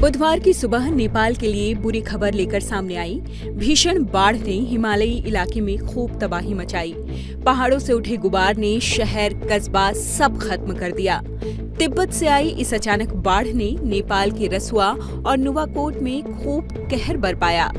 बुधवार की सुबह नेपाल के लिए बुरी खबर लेकर सामने आई। भीषण बाढ़ ने हिमालयी इलाके में खूब तबाही मचाई। पहाड़ों से उठे गुबार ने शहर कस्बा सब खत्म कर दिया। तिब्बत से आई इस अचानक बाढ़ ने नेपाल के रसुआ और नुवाकोट में खूब कहर बरपाया।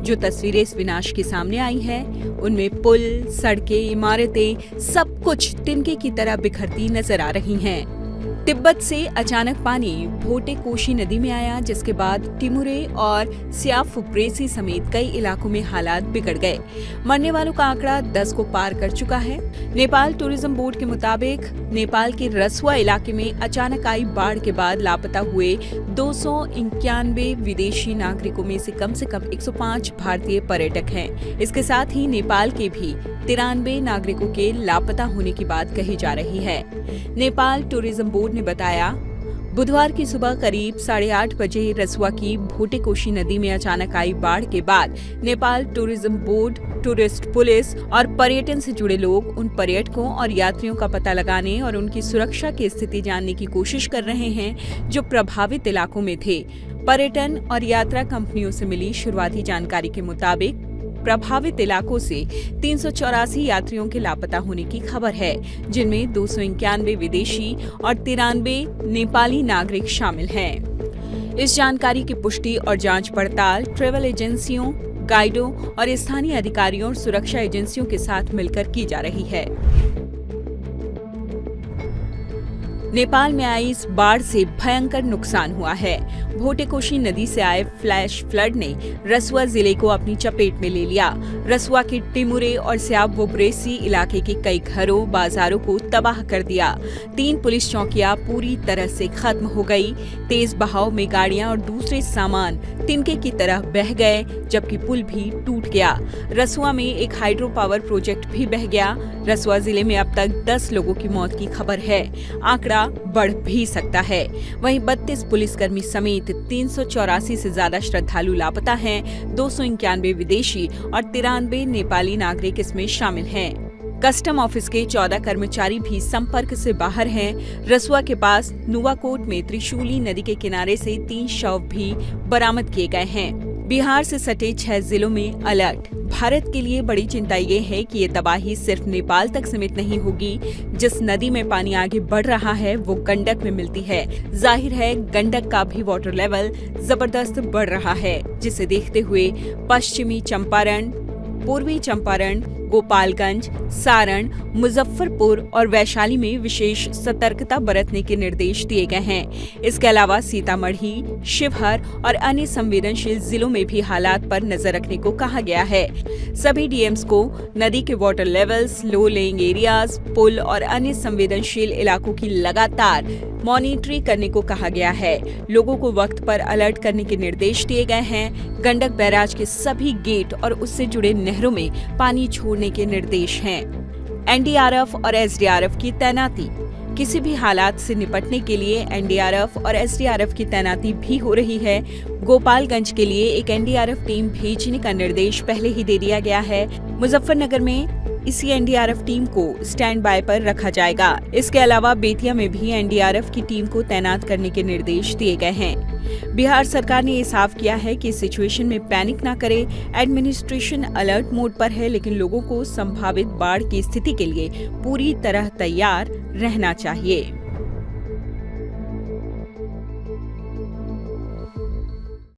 जो तस्वीरें इस विनाश के सामने आई हैं, उनमें पुल, सड़कें, इमारतें सब कुछ तिनके की तरह बिखरती नजर आ रही हैं। तिब्बत से अचानक पानी भोटे कोशी नदी में आया, जिसके बाद टिमुरे और स्याफुप्रेसी समेत कई इलाकों में हालात बिगड़ गए। मरने वालों का आंकड़ा 10 को पार कर चुका है। नेपाल टूरिज्म बोर्ड के मुताबिक नेपाल के रसुआ इलाके में अचानक आई बाढ़ के बाद लापता हुए 291 विदेशी नागरिकों में से कम 105 भारतीय पर्यटक हैं। इसके साथ ही नेपाल के भी 93 नागरिकों के लापता होने की बात कही जा रही है। नेपाल टूरिज्म बोर्ड ने बताया, बुधवार की सुबह करीब 8:30 बजे रसुआ की भोटे कोशी नदी में अचानक आई बाढ़ के बाद Nepal tourism board, tourist police और पर्यटन से जुड़े लोग उन पर्यटकों और यात्रियों का पता लगाने और उनकी सुरक्षा की स्थिति जानने की कोशिश कर रहे हैं जो प्रभावित इलाकों में थे। पर्यटन और यात्रा कंपनियों से मिली शुरुआती जानकारी के मुताबिक प्रभावित इलाकों से 384 यात्रियों के लापता होने की खबर है, जिनमें 291 विदेशी और 93 नेपाली नागरिक शामिल हैं। इस जानकारी की पुष्टि और जांच पड़ताल ट्रैवल एजेंसियों, गाइडों और स्थानीय अधिकारियों और सुरक्षा एजेंसियों के साथ मिलकर की जा रही है। नेपाल में आई इस बाढ़ से भयंकर नुकसान हुआ है। भोटे कोशी नदी से आए फ्लैश फ्लड ने रसुआ जिले को अपनी चपेट में ले लिया। रसुआ के टिमुरे और स्याफुप्रेसी इलाके के कई घरों, बाजारों को तबाह कर दिया। 3 पुलिस चौकियां पूरी तरह से खत्म हो गई। तेज बहाव में गाड़ियां और दूसरे सामान तिनके की तरह बह गए, जबकि पुल भी टूट गया। रसुआ में एक हाइड्रो पावर प्रोजेक्ट भी बह गया। रसुआ जिले में अब तक 10 लोगों की मौत की खबर है। आंकड़ा बढ़ भी सकता है। वहीं 32 पुलिसकर्मी समेत 384 से ज्यादा श्रद्धालु लापता हैं। 291 विदेशी और 93 नेपाली नागरिक इसमें शामिल हैं। कस्टम ऑफिस के 14 कर्मचारी भी संपर्क से बाहर हैं। रसुआ के पास नुवाकोट में त्रिशूली नदी के किनारे से 3 शव भी बरामद किए गए हैं। बिहार से सटे 6 जिलों में अलर्ट। भारत के लिए बड़ी चिंता ये है कि ये तबाही सिर्फ नेपाल तक सीमित नहीं होगी। जिस नदी में पानी आगे बढ़ रहा है वो गंडक में मिलती है। जाहिर है गंडक का भी वाटर लेवल जबरदस्त बढ़ रहा है, जिसे देखते हुए पश्चिमी चंपारण, पूर्वी चंपारण, गोपालगंज, सारण, मुजफ्फरपुर और वैशाली में विशेष सतर्कता बरतने के निर्देश दिए गए हैं। इसके अलावा सीतामढ़ी, शिवहर और अन्य संवेदनशील जिलों में भी हालात पर नजर रखने को कहा गया है। सभी डीएम्स को नदी के वाटर लेवल्स, लो लेइंग एरियाज, पुल और अन्य संवेदनशील इलाकों की लगातार मॉनिटरिंग करने को कहा गया है। लोगों को वक्त पर अलर्ट करने के निर्देश दिए गए हैं। गंडक बैराज के सभी गेट और उससे जुड़े नहरों में पानी छोड़ने के निर्देश हैं। एनडीआरएफ और एसडीआरएफ की तैनाती। किसी भी हालात से निपटने के लिए एनडीआरएफ और एसडीआरएफ की तैनाती भी हो रही है। गोपालगंज के लिए एक एनडीआरएफ टीम भेजने का निर्देश पहले ही दे दिया गया है। मुजफ्फरनगर में इसी एनडीआरएफ टीम को स्टैंड बाय पर रखा जाएगा। इसके अलावा बेतिया में भी एनडीआरएफ की टीम को तैनात करने के निर्देश दिए गए हैं। बिहार सरकार ने ये साफ किया है कि इस सिचुएशन में पैनिक ना करे। एडमिनिस्ट्रेशन अलर्ट मोड पर है, लेकिन लोगों को संभावित बाढ़ की स्थिति के लिए पूरी तरह तैयार रहना चाहिए।